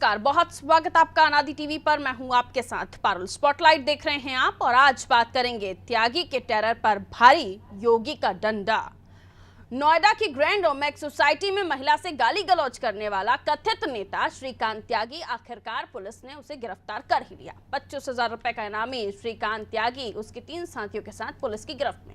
नमस्कार, बहुत स्वागत आपका अनादि टीवी पर। मैं हूं आपके साथ पारुल। स्पॉटलाइट देख रहे हैं आप और आज बात करेंगे त्यागी के टेरर पर भारी योगी का डंडा। नोएडा की ग्रैंड ओमेक्स सोसाइटी में महिला से गाली गलौज करने वाला कथित नेता श्रीकांत त्यागी, आखिरकार पुलिस ने उसे गिरफ्तार कर ही लिया। 25,000 रुपए का इनामी श्रीकांत त्यागी उसके 3 साथियों के साथ पुलिस की गिरफ्त में।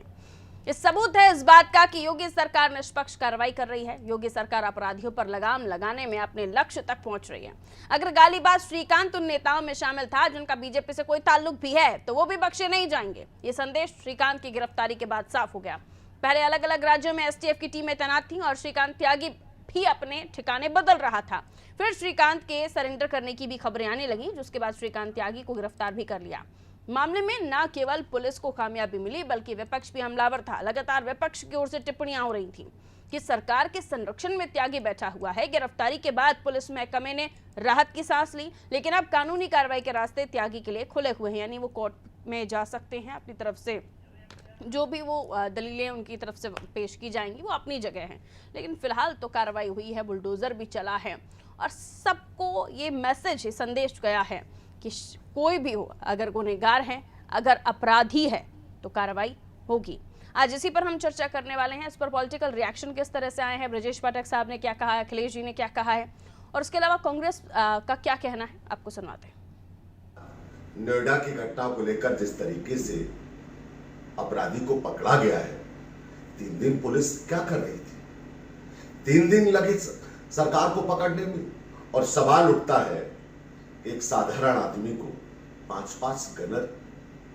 ये सबूत है इस बात का कि योगी सरकार निष्पक्ष कार्रवाई कर रही है। योगी सरकार अपराधियों पर लगाम लगाने में अपने लक्ष्य तक पहुंच रही है। अगर गालीबाज श्रीकांत उन नेताओं में शामिल था जिनका बीजेपी से कोई ताल्लुक भी है, तो वो भी बख्शे नहीं जाएंगे। ये संदेश श्रीकांत की गिरफ्तारी के बाद साफ हो गया। पहले अलग अलग राज्यों में एसटीएफ की टीमें तैनात थी और श्रीकांत त्यागी भी अपने ठिकाने बदल रहा था। फिर श्रीकांत के सरेंडर करने की भी खबरें आने लगी, जिसके बाद श्रीकांत त्यागी को गिरफ्तार भी कर लिया। मामले में न केवल पुलिस को कामयाबी मिली, बल्कि विपक्ष भी हमलावर था। लगातार विपक्ष की ओर से टिप्पणियां हो रही थी कि सरकार के संरक्षण में त्यागी बैठा हुआ है। गिरफ्तारी के बाद पुलिस महकमे ने राहत की सांस ली, लेकिन अब कानूनी कार्रवाई के रास्ते त्यागी के लिए खुले हुए हैं। यानी वो कोर्ट में जा सकते हैं, अपनी तरफ से जो भी वो दलीलें उनकी तरफ से पेश की जाएंगी वो अपनी जगह हैं। लेकिन फिलहाल तो कार्रवाई हुई है, बुलडोजर भी चला है और सबको ये मैसेज, संदेश गया है कि कोई भी हो, अगर गुनहगार है, अगर अपराधी है, तो कार्रवाई होगी। आज इसी पर हम चर्चा करने वाले हैं। इस पर पॉलिटिकल रिएक्शन किस तरह से आए हैं, ब्रजेश पाठक साहब ने क्या कहा है, अखिलेश जी ने क्या कहा है, और उसके अलावा कांग्रेस का क्या कहना है, आपको सुनवाते हैं। नोएडा की घटना को लेकर जिस तरीके से अपराधी को पकड़ा गया है, 3 दिन पुलिस क्या कर रही थी? 3 दिन लगे सरकार को पकड़ने में। और सवाल उठता है, एक साधारण आदमी को 5-5 गनर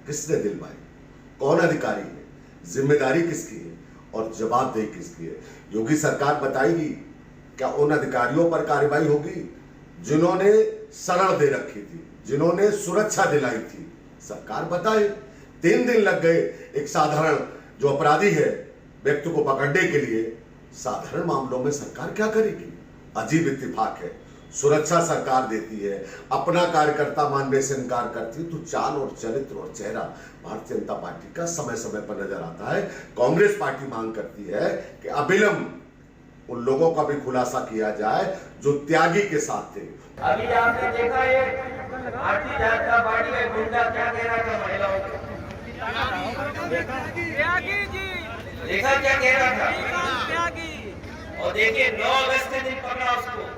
किसने दिलवाए? कौन अधिकारी है? जिम्मेदारी किसकी है और जवाबदेही किसकी है? योगी सरकार बताएगी क्या उन अधिकारियों पर कार्रवाई होगी जिन्होंने शरण दे रखी थी, जिन्होंने सुरक्षा दिलाई थी? सरकार बताए। 3 दिन लग गए एक साधारण जो अपराधी है व्यक्ति को पकड़ने के लिए। साधारण मामलों में सरकार क्या करेगी? अजीब इत्तेफाक है। सुरक्षा सरकार देती है, अपना कार्यकर्ता मानने से इनकार करती है, तो चाल और चरित्र और चेहरा भारतीय जनता पार्टी का समय समय पर नजर आता है। कांग्रेस पार्टी मांग करती है कि अविलंब उन लोगों का भी खुलासा किया जाए जो त्यागी के साथ थे। अभी आपने देखा ये भारतीय जनता पार्टी का गुंडा क्या कह रहा था महिलाओं को? त्यागी जी देखा क्या कह रहा था? त्यागी। और देखिए 9 अगस्त के दिन पकड़ा उसको।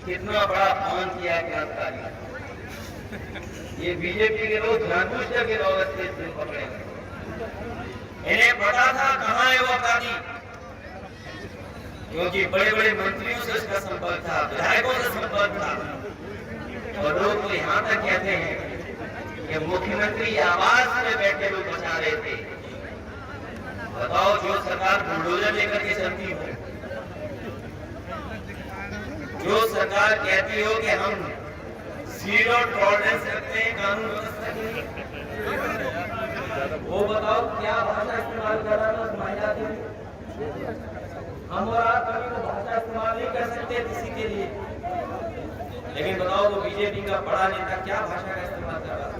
कितना बड़ा अपमान किया गिरफ्तारी। ये बीजेपी के लोग जानबूझ के 9 अगस्त के दिन पकड़े। इन्हें पता था कहाँ है वो अपराधी, क्योंकि बड़े बड़े मंत्रियों से उसका संपर्क था, विधायकों से संपर्क था। और लोग तो यहाँ तक कहते हैं कि मुख्यमंत्री आवास में बैठे लोग बचा रहे थे। बताओ, जो सरकार बुलडोजर लेकर के चलती हो, जो सरकार कहती हो कि हम 0 टॉलरेंस रखते हैं कानून व्यवस्था के लिए, वो बताओ क्या भाषा इस्तेमाल कर रहा था उस महिला के लिए? हम और आप कभी वो भाषा इस्तेमाल नहीं कर सकते किसी के लिए, लेकिन बताओ वो बीजेपी का बड़ा नेता क्या भाषा का इस्तेमाल कर रहा था?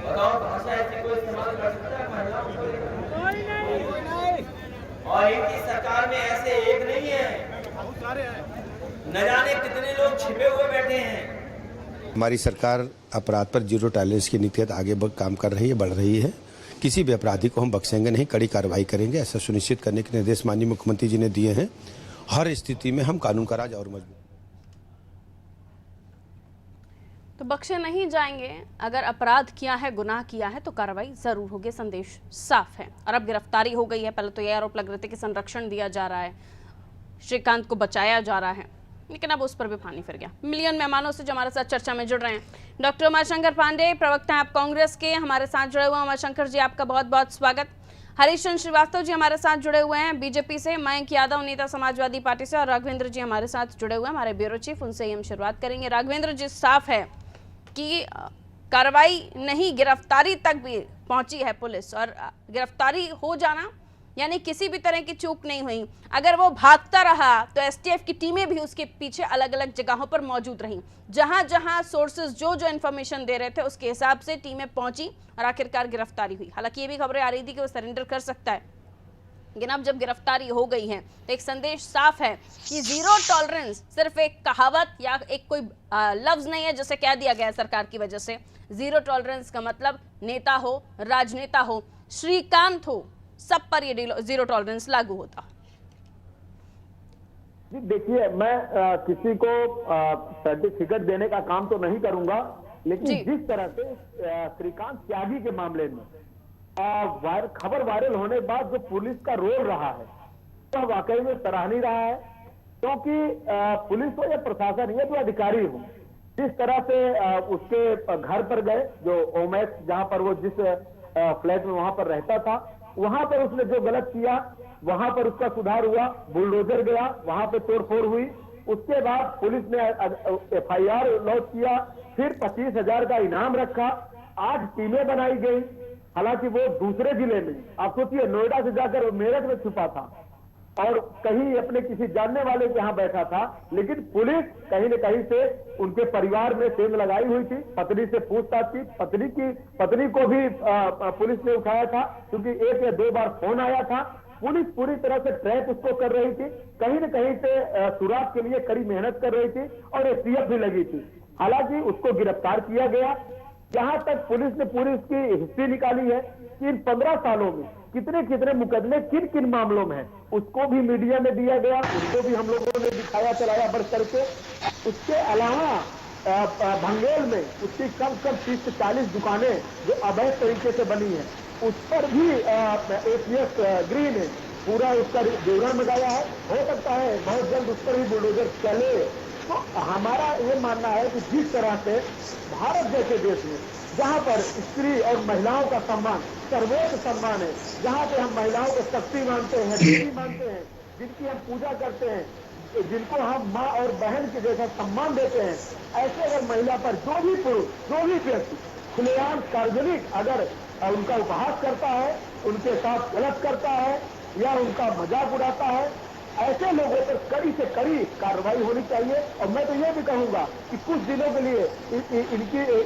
बताओ, भाषा ऐसी कोई इस्तेमाल कर सकता है महिलाओं को लेकर? और इनकी सरकार में ऐसे एक नहीं है, न जाने कितने लोग छिपे हुए बैठे हैं। हमारी सरकार अपराध पर 0 टॉलरेंस की नीति आगे काम कर रही है, बढ़ रही है। किसी भी अपराधी को हम बख्शेंगे नहीं, कड़ी कार्रवाई करेंगे। ऐसा सुनिश्चित करने के निर्देश माननीय मुख्यमंत्री जी ने दिए हैं। हर स्थिति में हम कानून का राज और मजबूत। तो बख्शे नहीं जाएंगे। अगर अपराध किया है, गुनाह किया है, तो कार्रवाई जरूर होगी। संदेश साफ है। और अब गिरफ्तारी हो गई है। पहले तो यह आरोप लग रहे थे कि संरक्षण दिया जा रहा है, श्रीकांत को बचाया जा रहा है, लेकिन अब उस पर भी पानी फिर गया। मिलियन मेहमानों से जो हमारे साथ चर्चा में जुड़ रहे हैं, डॉक्टर उमाशंकर पांडे, प्रवक्ता हैं आप कांग्रेस के, हमारे साथ जुड़े हुए हैं। उमाशंकर जी, आपका बहुत बहुत स्वागत। हरीश चंद्र श्रीवास्तव जी हमारे साथ जुड़े हुए हैं बीजेपी से, मयंक यादव नेता समाजवादी पार्टी से, और राघवेंद्र जी हमारे साथ जुड़े हुए हैं हमारे ब्यूरो चीफ। उनसे ही हम शुरुआत करेंगे। राघवेंद्र जी, साफ है कि कार्रवाई नहीं, गिरफ्तारी तक भी पहुंची है पुलिस, और गिरफ्तारी हो जाना यानी किसी भी तरह की चूक नहीं हुई। अगर वो भागता रहा तो एसटीएफ की टीमें भी उसके पीछे अलग अलग जगहों पर मौजूद रहीं। जहां जहां सोर्सेज जो इन्फॉर्मेशन दे रहे थे उसके हिसाब से टीमें पहुंची और आखिरकार गिरफ्तारी हुई। हालांकि ये भी खबरें आ रही थी कि वो सरेंडर कर सकता है, लेकिन अब जब गिरफ्तारी हो गई है तो एक संदेश साफ है कि जीरो टॉलरेंस सिर्फ एक कहावत या एक कोई लफ्ज नहीं है जिसे कह दिया गया है सरकार की वजह से। जीरो टॉलरेंस का मतलब नेता हो, राजनेता हो, श्रीकांत हो, सब पर ये जीरो टॉलरेंस लागू होता। जी देखिए, मैं किसी को सर्टिफिकेट देने का काम तो नहीं करूंगा, लेकिन जिस तरह से श्रीकांत त्यागी के मामले में खबर वायरल होने के बाद जो पुलिस का रोल रहा है वह वाकई में सराहनीय रहा है, क्योंकि पुलिस हो या प्रशासन या जो अधिकारी हो, जिस तरह से उसके घर पर गए, जो ओमैक्स जहां पर वो जिस फ्लैट में वहां पर रहता था, वहां पर उसने जो गलत किया वहां पर उसका सुधार हुआ, बुलडोजर गया, वहां पे तोड़फोड़ हुई, उसके बाद पुलिस ने FIR लॉन्च किया, फिर 25,000 का इनाम रखा, 8 टीमें बनाई गई। हालांकि वो दूसरे जिले में, आप सोचिए, नोएडा से जाकर मेरठ में छुपा था और कहीं अपने किसी जानने वाले के यहाँ बैठा था, लेकिन पुलिस कहीं न कहीं से उनके परिवार में सेंध लगाई हुई थी, पत्नी से पूछताछ की, पत्नी को भी पुलिस ने उठाया था, क्योंकि 1 या 2 बार फोन आया था। पुलिस पूरी तरह से ट्रैक उसको कर रही थी, कहीं न कहीं से सुराग के लिए कड़ी मेहनत कर रही थी और STF भी लगी थी। हालांकि उसको गिरफ्तार किया गया। जहां तक पुलिस ने पूरी उसकी हिस्ट्री निकाली है कि इन 15 सालों में कितने कितने मुकदमे किन किन मामलों में हैं, उसको भी मीडिया में दिया गया, उसको भी हम लोगों ने दिखाया चलाया बढ़ करके। उसके अलावा भंगेल में उसकी कम से कम 30 से 40 दुकानें जो अवैध तरीके से बनी है, उस पर भी ACS ग्रीन ने पूरा उसका विवरण लगाया है। हो सकता है बहुत जल्द उस पर भी बुलडोजर चले। तो हमारा ये मानना है कि जिस तरह से भारत जैसे देश में, जहां पर स्त्री और महिलाओं का सम्मान सर्वोच्च सम्मान है, जहां पे हम महिलाओं को शक्ति मानते हैं, देवी मानते हैं, जिनकी हम पूजा करते हैं, जिनको हम माँ और बहन के जैसा सम्मान देते हैं, ऐसे अगर महिला पर जो भी पुरुष, जो भी व्यक्ति खुलेआम सार्वजनिक अगर उनका उपहास करता है, उनके साथ गलत करता है या उनका मजाक उड़ाता है, ऐसे लोगों पर कड़ी से कड़ी कार्रवाई होनी चाहिए। और मैं तो ये भी कहूंगा कि कुछ दिनों के लिए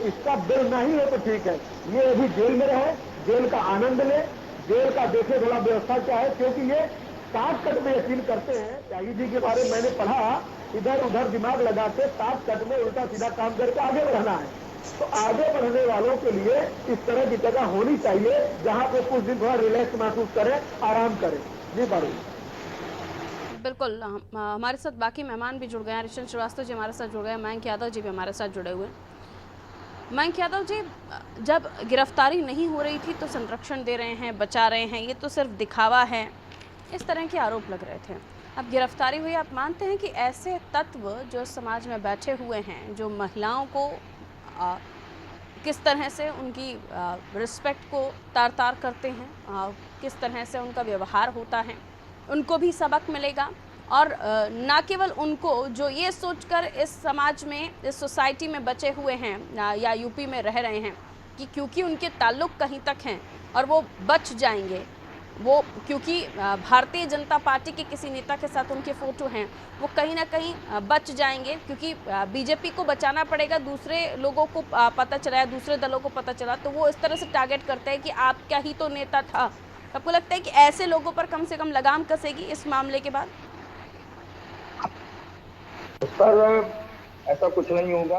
इसका बिल नहीं हो तो ठीक है, ये अभी जेल में रहे, जेल का आनंद ले, जेल का देखे थोड़ा व्यवस्था क्या है, क्योंकि ये शॉर्टकट में यकीन करते हैं। त्यागी जी के बारे में मैंने पढ़ा, इधर उधर दिमाग लगा के शॉर्टकट में उल्टा सीधा काम करके आगे बढ़ना है। तो आगे बढ़ने वालों के लिए इस तरह की जगह होनी चाहिए जहां पे कुछ दिन थोड़ा रिलैक्स महसूस करें, आराम करें। जी बारू बिल्कुल, हमारे साथ बाकी मेहमान भी जुड़ गए हैं। ऋषभ श्रीवास्तव जी हमारे साथ जुड़ गए, मयंक यादव जी भी हमारे साथ जुड़े हुए हैं। मयंक यादव जी, जब गिरफ्तारी नहीं हो रही थी तो संरक्षण दे रहे हैं, बचा रहे हैं, ये तो सिर्फ दिखावा है, इस तरह के आरोप लग रहे थे। अब गिरफ्तारी हुई, आप मानते हैं कि ऐसे तत्व जो समाज में बैठे हुए हैं, जो महिलाओं को किस तरह से उनकी रिस्पेक्ट को तार तार करते हैं, किस तरह से उनका व्यवहार होता है, उनको भी सबक मिलेगा। और ना केवल उनको जो ये सोचकर इस समाज में, इस सोसाइटी में बचे हुए हैं या यूपी में रह रहे हैं कि क्योंकि उनके ताल्लुक कहीं तक हैं और वो बच जाएंगे, वो क्योंकि भारतीय जनता पार्टी के किसी नेता के साथ उनके फ़ोटो हैं, वो कहीं ना कहीं बच जाएंगे, क्योंकि बीजेपी को बचाना पड़ेगा, दूसरे लोगों को पता चला या दूसरे दलों को पता चला तो वो इस तरह से टारगेट करते हैं कि आपका ही तो नेता था। आपको लगता है कि ऐसे लोगों पर कम से कम लगाम कसेगी इस मामले के बाद? सर, ऐसा कुछ नहीं होगा।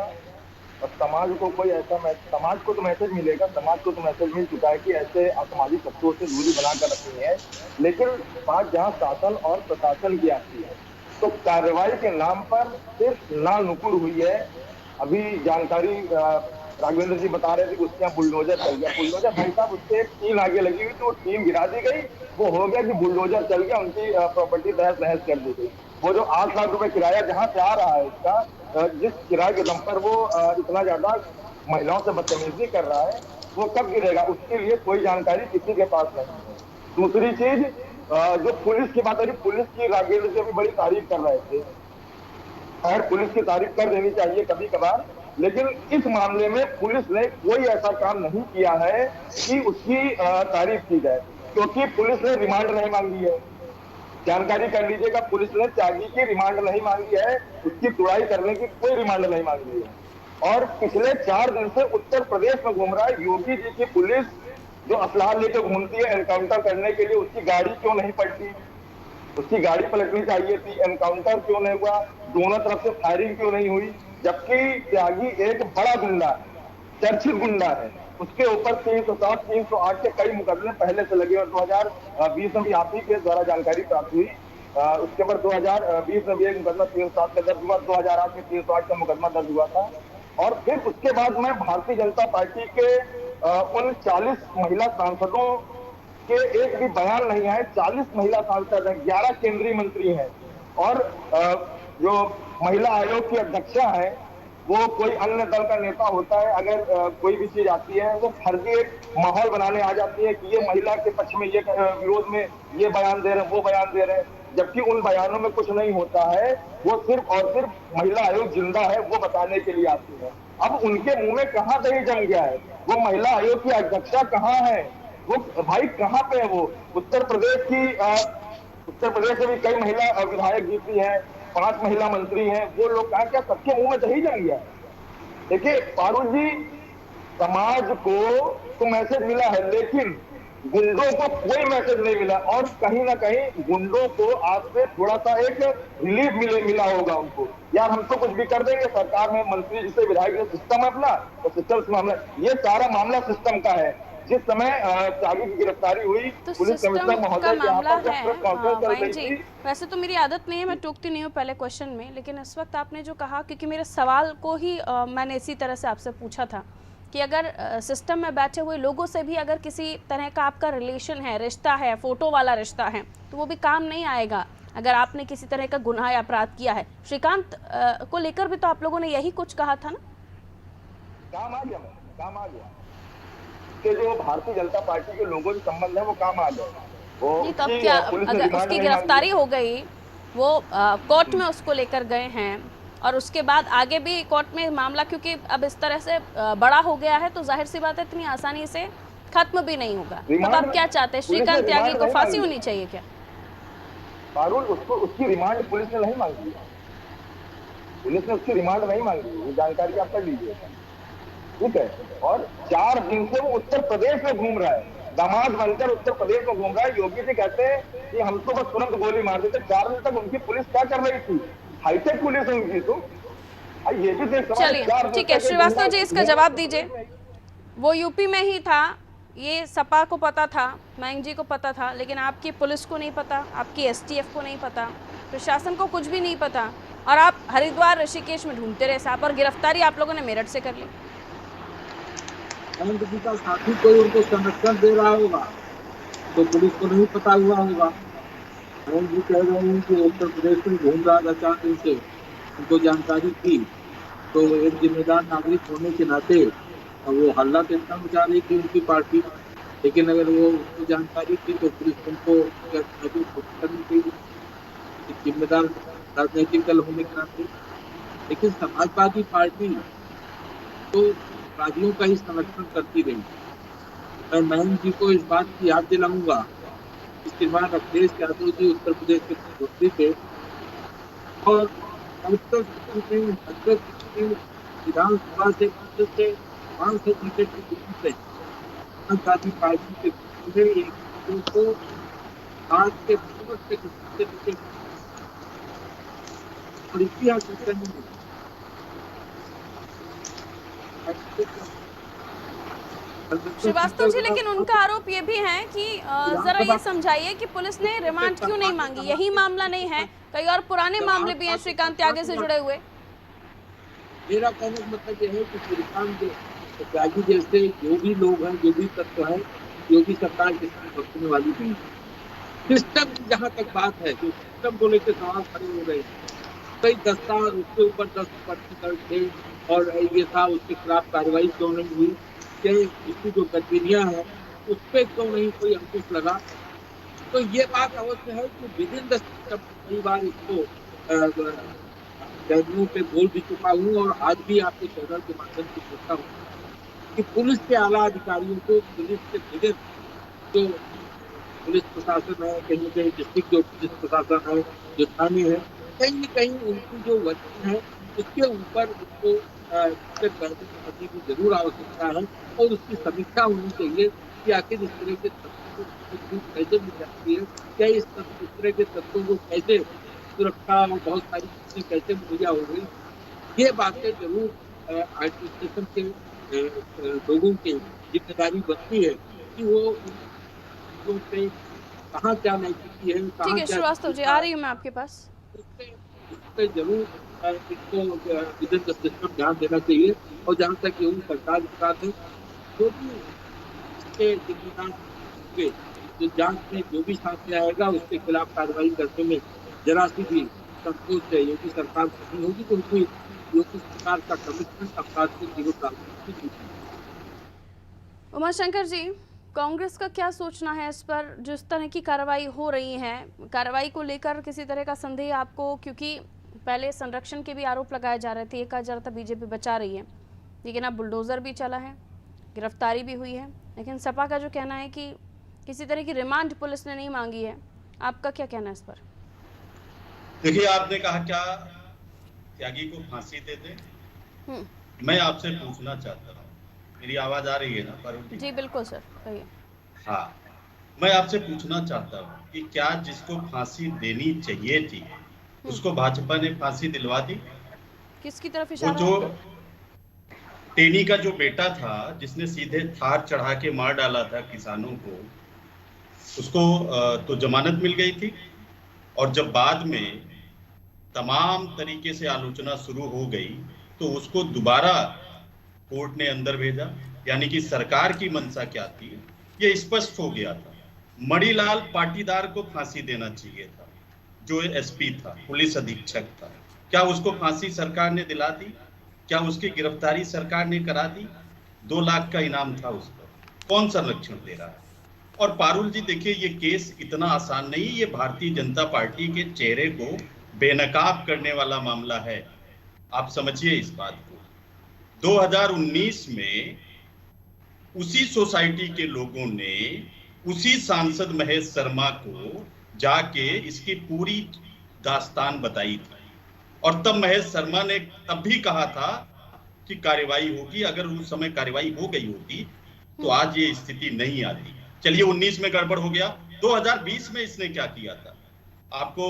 और समाज को कोई ऐसा समाज को तो मैसेज मिलेगा, समाज को तो मैसेज मिल चुका है कि ऐसे असामाजिक तत्वों से दूरी बनाकर रखनी है। लेकिन बात जहां शासन और प्रशासन की आती है तो कार्रवाई के नाम पर सिर्फ ना नुकुर हुई है। अभी जानकारी राघवेंद्र जी बता रहे थे कि उसके यहाँ बुलडोजर चल गया। बुलडोजर भाई साहब, उससे एक टीम आगे लगी हुई, तो टीम गिरा दी गई। वो हो गया कि बुलडोजर चल गया, उनकी प्रॉपर्टी तहस नहस कर दी गई। वो जो 8 लाख रुपए किराया जहां से आ रहा है उसका, जिस किराए के दम पर वो इतना ज्यादा महिलाओं से बदतमीजी कर रहा है, वो कब गिरेगा उसके लिए कोई जानकारी किसी के पास नहीं है। दूसरी चीज, जो पुलिस की बात है, पुलिस की राघवेंद्र जी भी बड़ी तारीफ कर रहे थे और पुलिस की तारीफ कर देनी चाहिए कभी कभार, लेकिन इस मामले में पुलिस ने कोई ऐसा काम नहीं किया है कि उसकी तारीफ की जाए, क्योंकि पुलिस ने रिमांड नहीं मांगी है। जानकारी कर लीजिएगा, पुलिस ने त्यागी की रिमांड नहीं मांगी है, उसकी तुड़ाई करने की कोई रिमांड नहीं मांगी है। और पिछले 4 दिन से उत्तर प्रदेश में घूम रहा है योगी जी की पुलिस, जो असलाह लेकर घूमती है एनकाउंटर करने के लिए, उसकी गाड़ी क्यों नहीं पलटी? उसकी गाड़ी पलटनी चाहिए थी। एनकाउंटर क्यों नहीं हुआ? दोनों तरफ से फायरिंग क्यों नहीं हुई? जबकि त्यागी एक बड़ा गुंडा है, चर्चित गुंडा है, उसके ऊपर 307, 308 के कई मुकदमे पहले से लगे और 2020 में भी आप ही के द्वारा जानकारी प्राप्त हुई। उसके बाद 2020 में भी एक मुकदमा 307 का दर्ज हुआ, 2008 में 308 का मुकदमा दर्ज हुआ था। और फिर उसके बाद में भारतीय जनता पार्टी के उन 40 महिला सांसदों के एक भी बयान नहीं आए। 40 महिला सांसद हैं, 11 केंद्रीय मंत्री हैं और जो महिला आयोग की अध्यक्षा है वो कोई अन्य दल का नेता होता है। अगर कोई भी चीज आती है वो फर्जी एक माहौल बनाने आ जाती है कि ये महिला के पक्ष में, ये विरोध में ये बयान दे रहे हैं, वो बयान दे रहे हैं, जबकि उन बयानों में कुछ नहीं होता है। वो सिर्फ और सिर्फ महिला आयोग जिंदा है वो बताने के लिए आती है। अब उनके मुंह में कहाँ दही जम गया है? वो महिला आयोग की अध्यक्षा कहाँ है? वो भाई कहाँ पे है? वो उत्तर प्रदेश से भी कई महिला विधायक जीती हैं, 5 महिला मंत्री हैं, वो लोग कहा क्या सबके मुंह में दही जम गया? देखिए पारुल जी, समाज को तो मैसेज मिला है लेकिन गुंडों को कोई मैसेज नहीं मिला और कहीं ना कहीं गुंडों को आज से थोड़ा सा एक रिलीफ मिला होगा उनको। यार हम तो कुछ भी कर देंगे, सरकार में मंत्री जिसे विधायक जो सिस्टम है अपना, तो सिस्टम से मामला, ये सारा मामला सिस्टम का है। जिस समय त्यागी की गिरफ्तारी हुई, तो पुलिस सिस्टम कमिश्नर का महोदय मामला है कॉन्फ्रेंस जी। वैसे तो मेरी आदत नहीं है, मैं टोकती नहीं हूँ पहले क्वेश्चन में, लेकिन इस वक्त आपने जो कहा, क्योंकि मेरे सवाल को ही मैंने इसी तरह से आपसे पूछा था कि अगर सिस्टम में बैठे हुए लोगों से भी अगर किसी तरह का आपका रिलेशन है, रिश्ता है, फोटो वाला रिश्ता है, तो वो भी काम नहीं आएगा अगर आपने किसी तरह का गुनाह या अपराध किया है। श्रीकांत को लेकर भी तो आप लोगों ने यही कुछ कहा था ना? काम आ गया कि जो भारतीय जनता पार्टी के लोगों से संबंध है वो काम आ गए। नहीं, तब क्या अगर उसकी गिरफ्तारी हो गई, वो कोर्ट में उसको लेकर गए हैं और उसके बाद आगे भी कोर्ट में मामला, क्योंकि अब इस तरह से बड़ा हो गया है तो जाहिर सी बात है इतनी आसानी से खत्म भी नहीं होगा। तब आप क्या चाहते हैं? श्रीकांत त्यागी को फांसी होनी चाहिए क्या? पारुल, उसकी रिमांड पुलिस ने नहीं मांगी, पुलिस ने उसकी रिमांड नहीं मांगी, ये जानकारी आप कर लीजिए, ठीक है। और 4 दिन से वो उत्तर प्रदेश में घूम रहा है, दामाद बनकर उत्तर प्रदेश में घूम रहा है। योगी जी कहते हैं कि हम तो बस तुरंत गोली मार देते। 4 दिन तक उनकी पुलिस क्या कर रही थी? हाईटेक पुलिस उनकी। तो ये भी चलिए ठीक है श्रीवास्तव जी, इसका जवाब दीजिए। वो यूपी में ही था, ये सपा को पता था, मयंक जी को पता था, लेकिन आपकी पुलिस को नहीं पता, आपकी एसटीएफ को नहीं पता, प्रशासन को कुछ भी नहीं पता, और आप हरिद्वार ऋषिकेश में ढूंढते रहे साहब, और गिरफ्तारी आप लोगों ने मेरठ से कर ली। मयंक जी का साथी कोई उनको संरक्षण दे रहा होगा तो पुलिस को नहीं पता हुआ होगा। मयंक जी कह रहे हैं कि उत्तर प्रदेश में घूम रहा था 4 दिन से, उनको जानकारी थी, तो एक जिम्मेदार नागरिक होने के नाते वो हल्ला तो इतना मचा रही थी उनकी पार्टी, लेकिन अगर वो उनको जानकारी थी तो पुलिस उनको करनी चाहिए जिम्मेदार राजनीतिक दल होने के नाते। लेकिन समाजवादी पार्टी तो अपराधियों का ही संरक्षण करती रही। मैं मयंक जी को इस बात की याद दिलाऊंगा, इसके बाद अखिलेश यादव जी उत्तर प्रदेश के मुख्यमंत्री थे और विधानसभा से 500 सीटें की जीत से समाजवादी पार्टी के एक को 8 के और इतिहास श्रीवास्तव जी, लेकिन उनका आरोप ये भी है कि जरा ये समझाइए कि पुलिस ने रिमांड क्यों नहीं मांगी? यही मामला नहीं है, कई और पुराने मामले भी हैं श्रीकांत त्यागी से जुड़े हुए। मेरा कहने का मतलब यह है कि श्रीकांत त्यागी जैसे जो भी लोग हैं, जो भी तत्व हैं, योगी सरकार के साथ बरतने वाली नहीं। सिस्टम की जहाँ तक बात है, जो सिस्टम को लेकर सवाल खड़े हो रहे हैं, कई दस्तावेज उसके ऊपर 10% थे और ये था, उसके खिलाफ कार्रवाई क्यों नहीं हुई, इसकी जो गतिविधियां हैं उस पर क्यों नहीं कोई अंकुश लगा। तो ये बात अवश्य है कि विद इन द सिस्टम, कई बार इसको कैदियों पे बोल भी चुका हूँ और आज भी आपके चैनल के माध्यम से पूछता हूँ कि पुलिस के आला अधिकारियों को, पुलिस के विभिन्न जो पुलिस प्रशासन है, कहीं कहीं डिस्ट्रिक्ट जो पुलिस प्रशासन है, जो थाने है, कहीं न कहीं उनकी जो वर्किंग है उसके ऊपर उसको करने की जरूर आवश्यकता है और उसकी समीक्षा होनी चाहिए कि आखिर इस तरह के तत्वों को कैसे मिल जाती है, क्या इस तरह के तत्वों को कैसे सुरक्षा और बहुत सारी चीजें कैसे मुहैया हो गई, ये बातें जरूर एडमिनिस्ट्रेशन के लोगों की जिम्मेदारी बनती है कि वो उन चीजों पे कहाँ क्या नैतिकी है, ठीक कहाँ है क्या श्रीवास्तव जी, आ रही हूँ मैं आपके पास। उसपे जरूर इनको विद इन द सिस्टम ध्यान देना चाहिए। और जहाँ तक ये सरकार की बात है, जो भी इसके जिम्मेदार होंगे, जो जांच में जो भी सामने आएगा उसके खिलाफ कार्रवाई करने में जरा सी भी संकोच है योगी सरकार को नहीं होगी, क्योंकि योगी सरकार का कमिटमेंट अपराध को जीरो टॉलरेंस की नीति है। उमाशंकर जी, कांग्रेस का क्या सोचना है इस पर, जिस तरह की कार्रवाई हो रही है, कार्रवाई को लेकर किसी तरह का संदेह आपको? क्योंकि पहले संरक्षण के भी आरोप लगाए जा रहे थे, ये कहा जा रहा था बीजेपी बचा रही है, लेकिन अब बुलडोजर भी चला है, गिरफ्तारी भी हुई है, लेकिन सपा का जो कहना है कि किसी तरह की रिमांड पुलिस ने नहीं मांगी है। आपका क्या कहना है इस पर? देखिए, आपने कहा क्या त्यागी को फांसी दे दे। मैं आपसे पूछना चाहता हूँ, मेरी आवाज आ रही है ना पारुल जी? बिल्कुल सर, कहिए। हाँ, मैं आपसे पूछना चाहता हूँ कि क्या जिसको फांसी देनी चाहिए थी उसको भाजपा ने फांसी दिलवा दी? किसकी तरफ वो इशारा जो है? टेनी का जो बेटा था जिसने सीधे थार चढ़ा के मार डाला था किसानों को, उसको तो जमानत मिल गई थी, और जब बाद में तमाम तरीके से आलोचना शुरू हो गई तो उसको दोबारा कोर्ट ने अंदर भेजा। यानी कि सरकार की मंशा क्या थी ये स्पष्ट हो गया था। मणिलाल पाटीदार को फांसी देना चाहिए था, जो एसपी था, पुलिस अधीक्षक था। क्या उसको फांसी सरकार ने दिला दी? क्या उसकी गिरफ्तारी सरकार ने करा दी? 2 लाख का इनाम था उस पर। कौन संरक्षण दे रहा है? और पारुल जी देखिए, ये केस इतना आसान नहीं, ये भारतीय जनता पार्टी के चेहरे को बेनकाब करने वाला मामला है। आप समझिए इस बात को। 2019 में उसी सोसाइटी के लोगों ने उसी सांसद महेश शर्मा को जाके इसकी पूरी दास्तान बताई थी, और तब महेश शर्मा ने तब भी कहा था कि कार्रवाई होगी। अगर उस समय कार्रवाई हो गई होती तो आज ये स्थिति नहीं आती। चलिए, 19 में गड़बड़ हो गया, 2020 में इसने क्या किया था आपको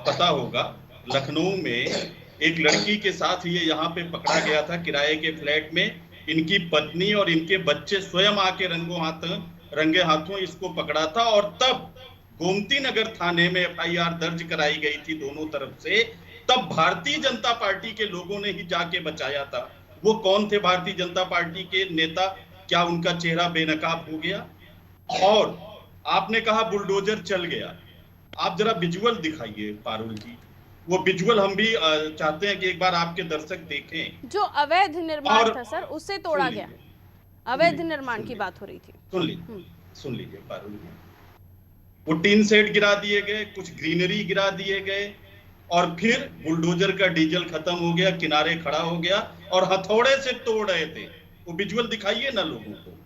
पता होगा। लखनऊ में एक लड़की के साथ ये यहाँ पे पकड़ा गया था किराए के फ्लैट में। इनकी पत्नी और इनके बच्चे स्वयं आके रंगे हाथों इसको पकड़ा था, और तब गोमती नगर थाने में FIR दर्ज कराई गई थी दोनों तरफ से। तब भारतीय जनता पार्टी के लोगों ने ही जाके बचाया था। वो कौन थे भारतीय जनता पार्टी के नेता? क्या उनका चेहरा बेनकाब हो गया? और आपने कहा बुलडोजर चल गया, आप जरा विजुअल दिखाइए पारुल जी। वो विजुअल हम भी चाहते हैं कि एक बार आपके दर्शक देखें। जो अवैध निर्माण था सर, उससे तोड़ा गया। अवैध निर्माण की बात हो रही थी। सुन लीजिए पारुल जी। वो टीन सेट गिरा दिए गए, कुछ ग्रीनरी गिरा दिए गए, और फिर बुलडोजर का डीजल खत्म हो गया, किनारे खड़ा हो गया और हथौड़े से तोड़ रहे थे। वो विजुअल दिखाइए ना लोगों को।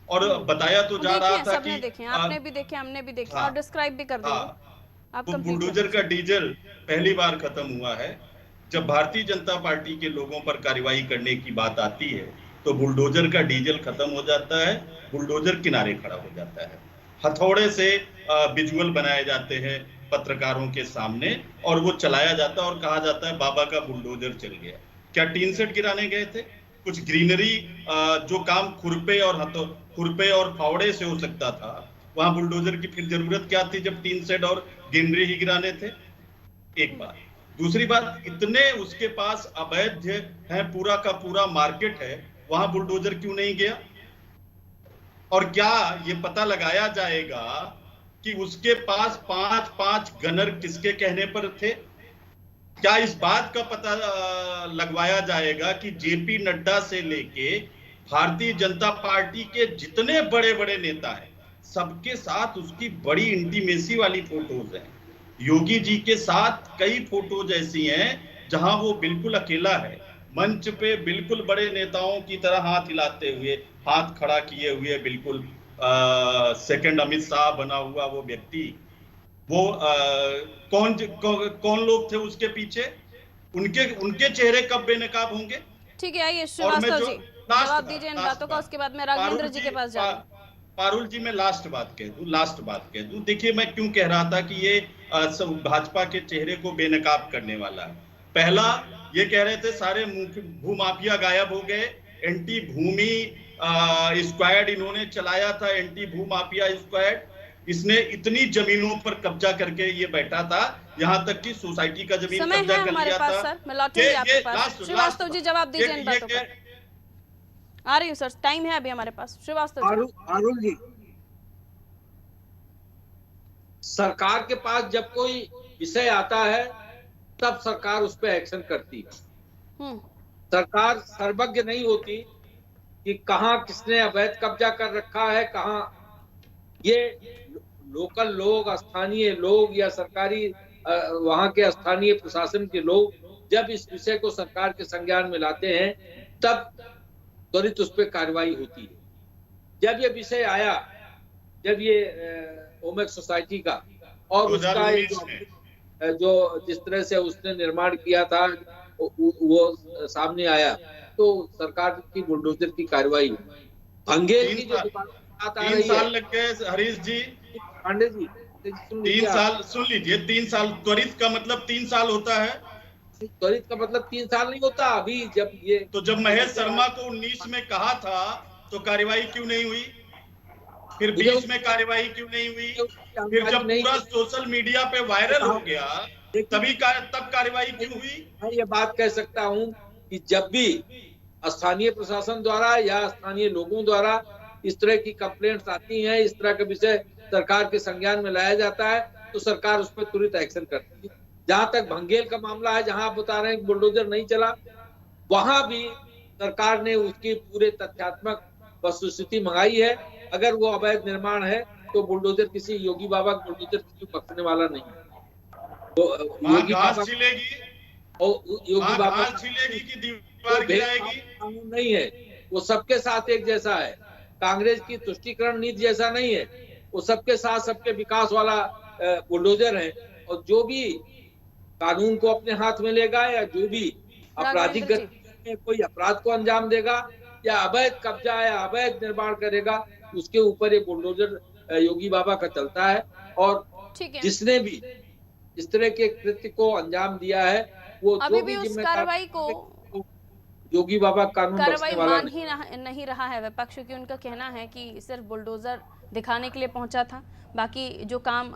और बताया तो जा रहा था कि देखें, आपने भी देखे, हमने भी देखे, और डिस्क्राइब भी कर देंगे। तो बुलडोजर का डीजल पहली बार खत्म हुआ है। जब भारतीय जनता पार्टी के लोगों पर कार्रवाई करने की बात आती है तो बुलडोजर का डीजल खत्म हो जाता है, बुलडोजर किनारे खड़ा हो जाता है। हथौड़े से विजुअल बनाए जाते हैं पत्रकारों के सामने, और वो चलाया जाता है और कहा जाता है बाबा का बुलडोजर चल गया। क्या टीन सेट गिराने गए थे? कुछ ग्रीनरी जो काम खुरपे और फावड़े से हो सकता था, वहां बुलडोजर की फिर जरूरत क्या थी जब टीन सेट और ग्रीनरी ही गिराने थे? एक बात। दूसरी बात, इतने उसके पास अवैध है, पूरा का पूरा मार्केट है, वहां बुलडोजर क्यों नहीं गया? और क्या ये पता लगाया जाएगा कि उसके पास 5 गनर किसके कहने पर थे? क्या इस बात का पता लगवाया जाएगा कि जेपी नड्डा से लेके भारतीय जनता पार्टी के जितने बड़े बड़े नेता हैं सबके साथ उसकी बड़ी इंटीमेसी वाली फोटोज हैं। योगी जी के साथ कई फोटोज ऐसी हैं जहां वो बिल्कुल अकेला है, मंच पे बिल्कुल बड़े नेताओं की तरह हाथ हिलाते हुए, हाथ खड़ा किए हुए, बिल्कुल सेकंड अमित शाह बना हुआ वो व्यक्ति। वो कौन लोग थे उसके पीछे? उनके चेहरे कब बेनकाब होंगे? ठीक है, आइए श्रीवास्तव जी, जवाब दीजिए इन बातों का, उसके बाद मैं राघवेंद्र जी के पास जाऊंगा। पारुल जी, मैं लास्ट बात कह दूं। देखिए, मैं क्यों कह रहा था कि ये सब भाजपा के चेहरे को बेनकाब करने वाला है। पहला, ये कह रहे थे सारे भूमाफिया गायब हो गए, एंटी भूमि स्क्वाड इन्होंने चलाया था, एंटी भूमाफिया स्क्वाड। इसने इतनी जमीनों पर कब्जा करके ये बैठा था, यहां तक कि सोसाइटी का जमीन समय कब्जा है कर हमारे लिया पास था। सर, मैं लौटूंगी आपके पास। श्रीवास्तव जी जवाब दीजिए इन बातों पर। आ रही हूँ सर, टाइम है अभी हमारे पास। श्रीवास्तव जी। अरुण जी, सरकार के पास जब कोई विषय आता है तब सरकार उस पर एक्शन करती है। सरकार सर्वज्ञ नहीं होती कि कहां किसने अवैध कब्जा कर रखा है, कहां ये लोकल लोग, स्थानीय लोग या सरकारी वहां के स्थानीय प्रशासन के लोग जब इस विषय को सरकार के संज्ञान में लाते हैं तब त्वरित उस पर कार्रवाई होती है। जब ये विषय आया, जब ये ओमेक्स सोसाइटी का और उसका जो जिस तरह से उसने निर्माण किया था वो सामने आया, तो सरकार की बुलडोजर की कार्रवाई हुई। भंगेल की जो बात आ रही है, 3 साल लग गए हरीश जी, पांडे जी, 3 साल सुन लीजिए। 3 साल त्वरित का मतलब 3 साल होता है। त्वरित का मतलब 3 साल नहीं होता। अभी जब ये तो जब महेश शर्मा को 19 में कहा था तो कार्रवाई क्यों नहीं हुई? फिर 20 में कार्रवाई क्यों नहीं हुई? फिर जब पूरा सोशल मीडिया पे वायरल हो गया तब कार्रवाई क्यों हुई? मैं ये बात कह सकता हूं कि जब भी स्थानीय प्रशासन द्वारा या स्थानीय लोगों द्वारा इस तरह की कंप्लेंट्स आती हैं, इस तरह का विषय सरकार के संज्ञान में लाया जाता है, तो सरकार उस पर तुरंत एक्शन करती है। जहां तक भंगेल का मामला है, जहां आप बता रहे हैं कि बुलडोजर नहीं चला, वहां भी सरकार ने उसकी पूरे तथ्यात्मक वस्तुस्थिति मंगाई है। अगर वो अवैध निर्माण है तो बुलडोजर किसी योगी बाबा बुलडोजर किसी बख्शने वाला नहीं है। तो योगी बाबा योगी बाबा छिलेगी कि दीवार गिराएगी? कानून नहीं है, वो सबके साथ एक जैसा है। कांग्रेस की तुष्टीकरण नीति जैसा नहीं है, वो सबके साथ सबके विकास वाला बुलडोजर है। और जो भी कानून को अपने हाथ में लेगा या जो भी आपराधिक गतिविधि में कोई अपराध को अंजाम देगा या अवैध कब्जा या अवैध निर्माण करेगा, उसके ऊपर ये बुलडोजर योगी बाबा का चलता है। और जिसने भी इस तरह के कृत्य को अंजाम दिया है वो अभी भी उस कार्रवाई को योगी बाबा कानून कार्रवाई मान ही नहीं रहा है विपक्ष, क्योंकि उनका कहना है कि सिर्फ बुलडोजर दिखाने के लिए पहुंचा था, बाकी जो काम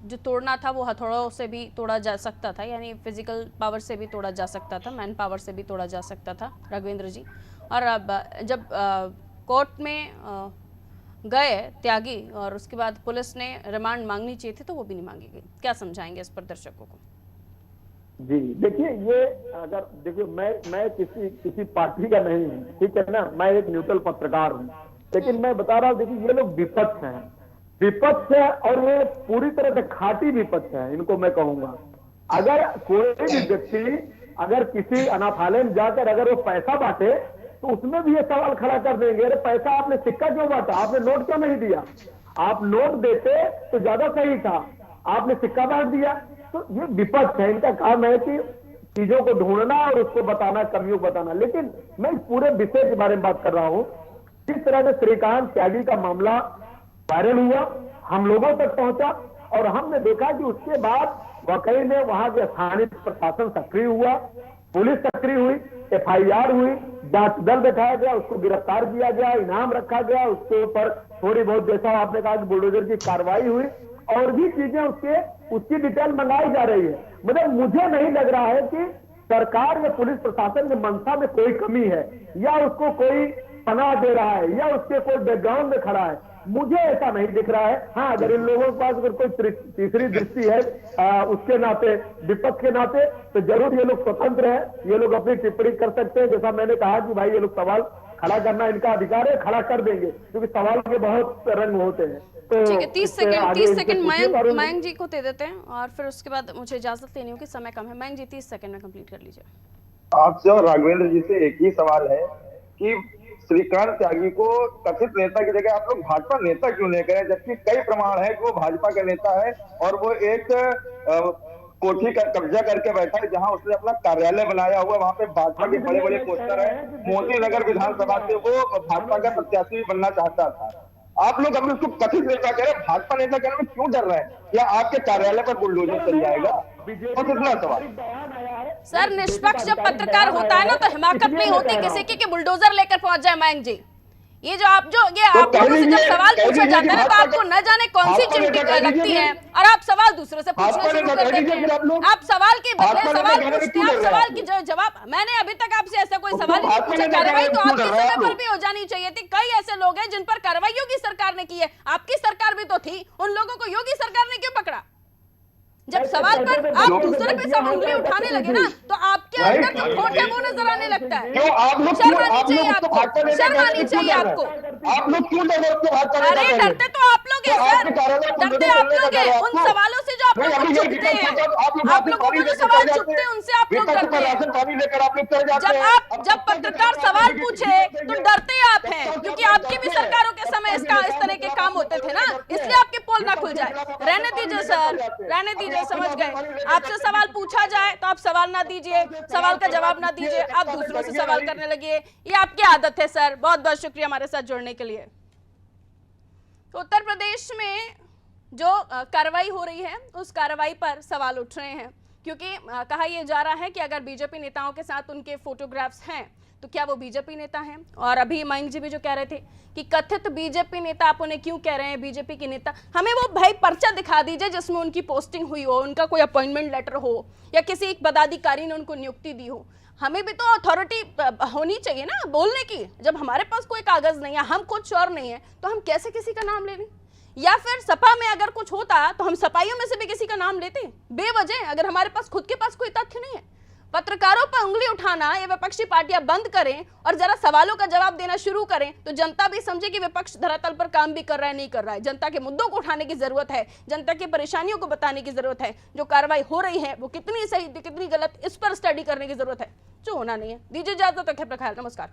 जो तोड़ना था वो हथौड़ों से भी तोड़ा जा सकता था, यानी फिजिकल पावर से भी तोड़ा जा सकता था, मैन पावर से भी तोड़ा जा सकता था राघवेंद्र जी। और अब जब कोर्ट में गए त्यागी और उसके बाद पुलिस ने रिमांड मांगनी चाहिए थी तो वो भी नहीं मांगी गई। क्या समझाएंगे इस पर दर्शकों को? जी देखिए, ये अगर देखिए मैं किसी पार्टी का नहीं हूँ, ठीक है ना, मैं एक न्यूट्रल पत्रकार हूँ, लेकिन मैं बता रहा हूँ, देखिए ये लोग विपक्ष है और ये पूरी तरह से खाटी विपक्ष है, इनको मैं कहूंगा। अगर कोई भी व्यक्ति अगर किसी अनाथालय में जाकर अगर वो पैसा बांटे तो उसमें भी ये सवाल खड़ा कर देंगे, अरे पैसा आपने सिक्का क्यों बांटा, आपने नोट क्यों नहीं दिया, आप नोट देते तो ज्यादा सही था, आपने सिक्का बांट दिया। तो ये विपक्ष है, इनका काम है कि चीजों को ढूंढना और उसको बताना, कमियों को बताना। लेकिन मैं इस पूरे विषय के बारे में बात कर रहा हूं। जिस तरह से श्रीकांत त्यागी का मामला वायरल हुआ, हम लोगों तक पहुंचा और हमने देखा कि उसके बाद वाकई में वहां के स्थानीय प्रशासन सक्रिय हुआ, पुलिस सक्रिय हुई, FIR हुई, जांच दल बैठाया गया, उसको गिरफ्तार किया गया, इनाम रखा गया, उसके ऊपर थोड़ी बहुत जैसा आपने कहा कि बुलडोजर की कार्रवाई हुई और भी चीजें उसकी डिटेल मंगाई जा रही है। मतलब मुझे नहीं लग रहा है कि सरकार या पुलिस प्रशासन की मंशा में कोई कमी है या उसको कोई पनाह दे रहा है या उसके कोई बैकग्राउंड में खड़ा है, मुझे ऐसा नहीं दिख रहा है। हाँ, अगर इन लोगों के पास अगर कोई तीसरी दृष्टि है उसके नाते, विपक्ष के नाते, तो जरूर ये लोग स्वतंत्र है, ये लोग अपनी टिप्पणी कर सकते हैं। जैसा मैंने कहा कि भाई ये लोग सवाल खड़ा करना इनका अधिकार है, खड़ा कर देंगे, क्योंकि सवाल के बहुत रंग होते हैं। तो ठीक है, 30 सेकंड मयंक जी को दे देते हैं और फिर उसके बाद मुझे इजाजत लेनी होगी, समय कम है। मयंक जी 30 सेकंड में कंप्लीट कर लीजिए। आपसे और राघवेंद्र जी से एक ही सवाल है कि श्रीकांत त्यागी को कथित नेता की जगह आप लोग भाजपा नेता क्यों नहीं करें, जबकि कई प्रमाण है कि वो भाजपा का नेता है और वो एक कोठी का कब्जा करके बैठा है जहां उसने अपना कार्यालय बनाया हुआ, वहां पे भाजपा के बड़े बड़े पोस्टर है। मोदी नगर विधानसभा से वो भाजपा का प्रत्याशी बनना चाहता था। आप लोग अभी उसको कथित नेता कह रहे हैं, भाजपा नेता कहने में क्यों डर रहे हैं? या आपके कार्यालय पर बुलडोजर चल जाएगा? बस इतना सवाल। सर, निष्पक्ष जब पत्रकार होता है ना तो हिमाकत नहीं होती किसी की कि बुलडोजर लेकर पहुंच जाए। मयंक जी, ये आप लोगों से जब सवाल पूछा जाता है ना तो आपको न जाने कौन सी चिमटी लगती है और आप सवाल दूसरों से पूछना शुरू कर देते हैं। आप सवाल के बदले सवाल पूछते हैं, आप सवाल की जवाब। मैंने अभी तक आपसे ऐसा कोई सवाल ही नहीं पूछा। कार्रवाई तो आपके समय पर भी हो जानी चाहिए थी। कई ऐसे लोग हैं जिन पर कार्रवाई योगी सरकार ने की है, आपकी सरकार भी तो थी। उन लोगों को योगी सरकार ने क्यों पकड़ा? जब सवाल पर आप दूसरे पे सब उंगली उठाने लगे ना तो आपके अंदर जो खोट है वो नजर आने लगता है। शर्म आनी चाहिए आपको, शर्म आनी चाहिए आपको। आप लोग क्यों अरे डरते तो आप लोग हैं सर, डरते आप लोग हैं। उन सवालों से जो आप लोग चुपते हैं, आप लोगों को जो सवाल चुपते हैं उनसे आप लोग डरते हैं। जब पत्रकार सवाल पूछे तो डरते आप हैं, क्योंकि आपकी भी सरकारों के समय इस तरह के काम होते थे ना, इसलिए आपके पोल ना खुल जाए। रहने दीजिए सर, रहने दीजिए, समझ गए। आपसे सवाल पूछा जाए तो आप सवाल ना दीजिए, सवाल का जवाब ना दीजिए, आप दूसरों से सवाल करने लगिए। ये आपकी आदत है सर। बहुत बहुत शुक्रिया हमारे साथ जुड़ने के लिए। तो उत्तर प्रदेश में जो कार्रवाई हो रही है उस कार्रवाई पर सवाल उठ रहे हैं, क्योंकि कहा यह जा रहा है कि अगर बीजेपी नेताओं के साथ उनके फोटोग्राफ्स हैं तो क्या वो बीजेपी नेता हैं। और अभी मयंक जी भी जो कह रहे थे कि कथित बीजेपी नेता, आप उन्हें क्यों कह रहे हैं बीजेपी के नेता? हमें वो भाई पर्चा दिखा दीजिए जिसमें उनकी पोस्टिंग हुई हो, उनका कोई अपॉइंटमेंट लेटर हो या किसी एक पदाधिकारी ने उनको नियुक्ति दी हो। हमें भी तो अथॉरिटी होनी चाहिए ना बोलने की। जब हमारे पास कोई कागज नहीं है, हम खुद श्योर नहीं है, तो हम कैसे किसी का नाम ले लें? या फिर सपा में अगर कुछ होता तो हम सपाइयों में से भी किसी का नाम लेते बेवजह, अगर हमारे पास खुद के पास कोई तथ्य नहीं है। पत्रकारों पर उंगली उठाना ये विपक्षी पार्टियां बंद करें और जरा सवालों का जवाब देना शुरू करें तो जनता भी समझे कि विपक्ष धरातल पर काम भी कर रहा है, नहीं कर रहा है। जनता के मुद्दों को उठाने की जरूरत है, जनता की परेशानियों को बताने की जरूरत है। जो कार्रवाई हो रही है वो कितनी सही कितनी गलत, इस पर स्टडी करने की जरूरत है, जो होना नहीं है। दीजिए इजाजत, रखें अपना ख्याल, नमस्कार।